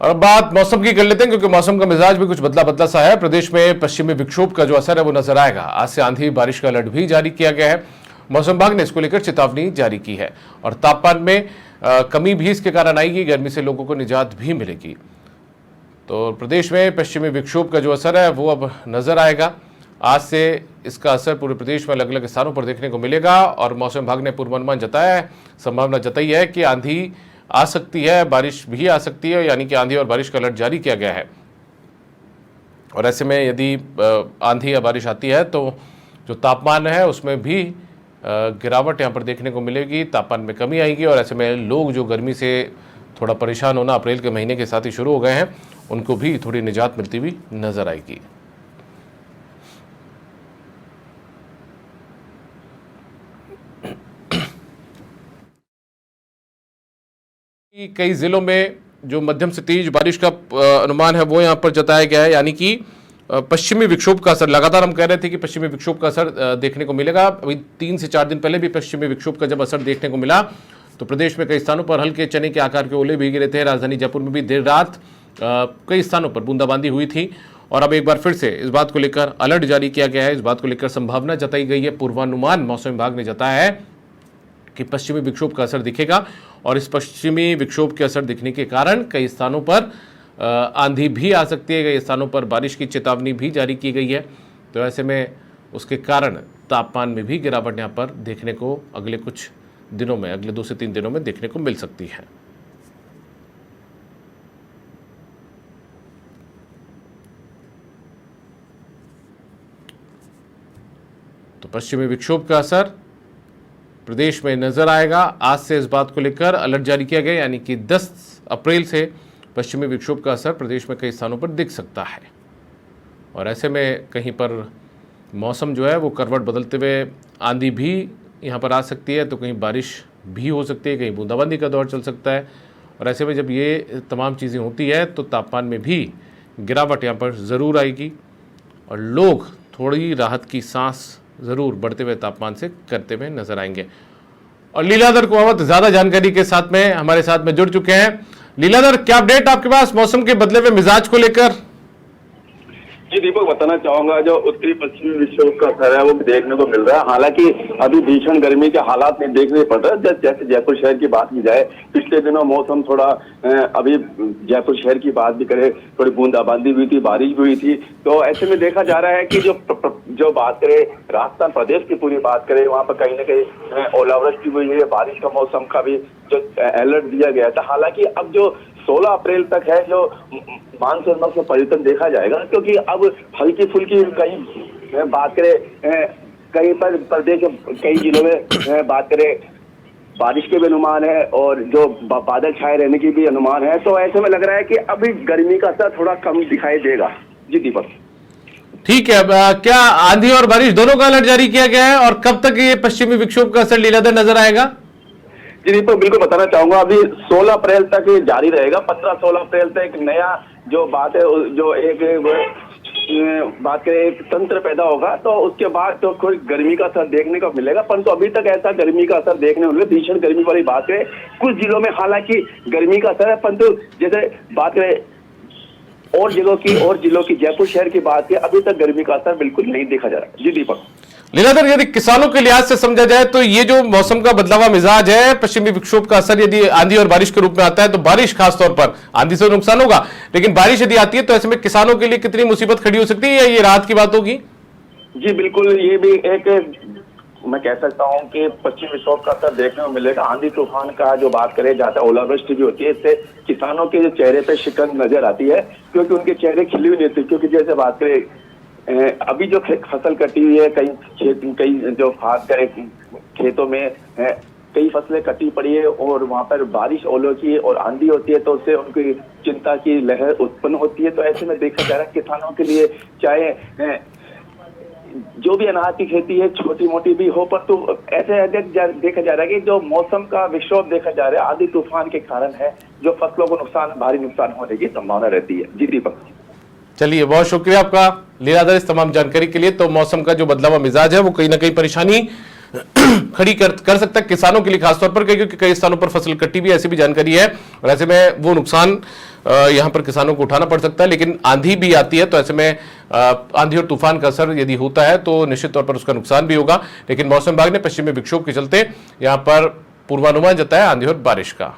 और बात मौसम की कर लेते हैं, क्योंकि मौसम का मिजाज भी कुछ बदला बदला सा है। प्रदेश में पश्चिमी विक्षोभ का जो असर है वो नजर आएगा। आज से आंधी बारिश का अलर्ट भी जारी किया गया है। मौसम विभाग ने इसको लेकर चेतावनी जारी की है और तापमान में कमी भी इसके कारण आएगी। गर्मी से लोगों को निजात भी मिलेगी। तो प्रदेश में पश्चिमी विक्षोभ का जो असर है वो अब नजर आएगा। आज से इसका असर पूरे प्रदेश में अलग अलग स्थानों पर देखने को मिलेगा और मौसम विभाग ने पूर्वानुमान जताया है, संभावना जताई है कि आंधी आ सकती है, बारिश भी आ सकती है, यानी कि आंधी और बारिश का अलर्ट जारी किया गया है। और ऐसे में यदि आंधी या बारिश आती है तो जो तापमान है उसमें भी गिरावट यहाँ पर देखने को मिलेगी, तापमान में कमी आएगी। और ऐसे में लोग जो गर्मी से थोड़ा परेशान होना अप्रैल के महीने के साथ ही शुरू हो गए हैं, उनको भी थोड़ी निजात मिलती हुई नजर आएगी। कई जिलों में जो मध्यम से तेज बारिश का अनुमान है वो यहाँ पर जताया गया है, यानी कि पश्चिमी विक्षोभ का असर। लगातार हम कह रहे थे कि पश्चिमी विक्षोभ का असर देखने को मिलेगा। अभी 3 से 4 दिन पहले भी पश्चिमी विक्षोभ का जब असर देखने को मिला तो प्रदेश में कई स्थानों पर हल्के चने के आकार के ओले भी गिरे थे। राजधानी जयपुर में भी देर रात कई स्थानों पर बूंदाबांदी हुई थी और अब एक बार फिर से इस बात को लेकर अलर्ट जारी किया गया है। इस बात को लेकर संभावना जताई गई है। पूर्वानुमान मौसम विभाग ने जताया है कि पश्चिमी विक्षोभ का असर दिखेगा और इस पश्चिमी विक्षोभ के असर दिखने के कारण कई स्थानों पर आंधी भी आ सकती है, कई स्थानों पर बारिश की चेतावनी भी जारी की गई है। तो ऐसे में उसके कारण तापमान में भी गिरावट यहाँ पर देखने को अगले कुछ दिनों में, अगले 2 से 3 दिनों में देखने को मिल सकती है। तो पश्चिमी विक्षोभ का असर प्रदेश में नजर आएगा। आज से इस बात को लेकर अलर्ट जारी किया गया, यानी कि 10 अप्रैल से पश्चिमी विक्षोभ का असर प्रदेश में कई स्थानों पर दिख सकता है। और ऐसे में कहीं पर मौसम जो है वो करवट बदलते हुए आंधी भी यहाँ पर आ सकती है, तो कहीं बारिश भी हो सकती है, कहीं बूंदाबांदी का दौर चल सकता है। और ऐसे में जब ये तमाम चीज़ें होती है तो तापमान में भी गिरावट यहाँ पर ज़रूर आएगी और लोग थोड़ी राहत की सांस जरूर बढ़ते हुए तापमान से करते हुए नजर आएंगे। और लीलाधर कुमावत ज्यादा जानकारी के साथ में हमारे साथ में जुड़ चुके हैं। लीलाधर, क्या अपडेट आपके पास मौसम के बदले हुए मिजाज को लेकर? जी दीपक, बताना चाहूंगा जो उत्तरी पश्चिमी विक्षोभ का असर है वो देखने को मिल रहा है। हालांकि अभी भीषण गर्मी के हालात नहीं देखने पड़ रहे। जैसे जयपुर शहर की बात की जाए, पिछले दिनों मौसम थोड़ा अभी जयपुर शहर की बात भी करें, थोड़ी बूंदाबांदी हुई थी, बारिश भी हुई थी। तो ऐसे में देखा जा रहा है कि जो बात करें राजस्थान प्रदेश की पूरी बात करें, वहाँ पर कहीं ना कहीं ओलावृष्टि हुई है, बारिश का मौसम का भी जो अलर्ट दिया गया था। हालांकि अब जो 16 अप्रैल तक है जो मानसून में परिवर्तन देखा जाएगा, क्योंकि अब हल्की फुल्की कहीं बात करें, कहीं पर प्रदेश कई जिलों में बात करें बारिश के भी अनुमान है और जो बादल छाए रहने की भी अनुमान है। तो ऐसे में लग रहा है कि अभी गर्मी का असर थोड़ा कम दिखाई देगा। जी दीपक, ठीक है। क्या आंधी और बारिश दोनों का अलर्ट जारी किया गया है और कब तक ये पश्चिमी विक्षोभ का असर लीलाधर नजर आएगा? जी दीपक, बिल्कुल बताना चाहूंगा, अभी 16 अप्रैल तक ये जारी रहेगा। 15-16 अप्रैल तक एक नया जो बात है, जो एक बात करें एक तंत्र पैदा होगा, तो उसके बाद तो कोई गर्मी का असर देखने को मिलेगा। परंतु अभी तक ऐसा गर्मी का असर देखने को मिले, भीषण गर्मी वाली बात है। कुछ जिलों में हालांकि गर्मी का असर है, परंतु जैसे बात करें और जिलों की जयपुर शहर की बात है, अभी तक गर्मी का असर बिल्कुल नहीं देखा जा रहा। जी दीपक। लीलाधर, यदि किसानों के लिहाज से समझा जाए तो ये जो मौसम का बदलावा मिजाज है, पश्चिमी विक्षोभ का असर यदि आंधी और बारिश के रूप में आता है तो बारिश खासतौर पर, आंधी से नुकसान होगा, लेकिन बारिश यदि आती है तो ऐसे में किसानों के लिए कितनी मुसीबत खड़ी हो सकती है या ये राहत की बात होगी? जी बिल्कुल, ये भी एक मैं कह सकता हूँ कि पश्चिमी विक्षोभ का असर देखने को मिलेगा। आंधी तूफान का जो बात करें जाता है, ओलावृष्टि भी होती है। इससे किसानों के चेहरे पे शिकन नजर आती है, क्योंकि उनके चेहरे खिले हुए नहीं थे। क्योंकि जैसे बात करें अभी जो फसल कटी हुई है, कई जो खास करें खेतों में कई फसलें कटी पड़ी है और वहां पर बारिश ओलों की और आंधी होती है, तो उससे उनकी चिंता की लहर उत्पन्न होती है। तो ऐसे में देखा जा रहा है किसानों के लिए, चाहे जो भी अनाज की खेती है छोटी मोटी भी हो, पर तो ऐसे देखा जा रहा है कि जो मौसम का विक्षोभ देखा जा रहा है आंधी तूफान के कारण है, जो फसलों को भारी नुकसान होने की संभावना रहती है। जी दीपक। चलिए, बहुत शुक्रिया आपका लीलाधर इस तमाम जानकारी के लिए। तो मौसम का जो बदलावा मिजाज है वो कहीं ना कहीं परेशानी खड़ी कर सकता है किसानों के लिए, खासतौर पर क्योंकि कई स्थानों पर फसल कटी भी, ऐसी भी जानकारी है। और ऐसे में वो नुकसान यहां पर किसानों को उठाना पड़ सकता है। लेकिन आंधी भी आती है, तो ऐसे में आंधी और तूफान का असर यदि होता है तो निश्चित तौर पर उसका नुकसान भी होगा। लेकिन मौसम विभाग ने पश्चिमी विक्षोभ के चलते यहां पर पूर्वानुमान जताया आंधी और बारिश का।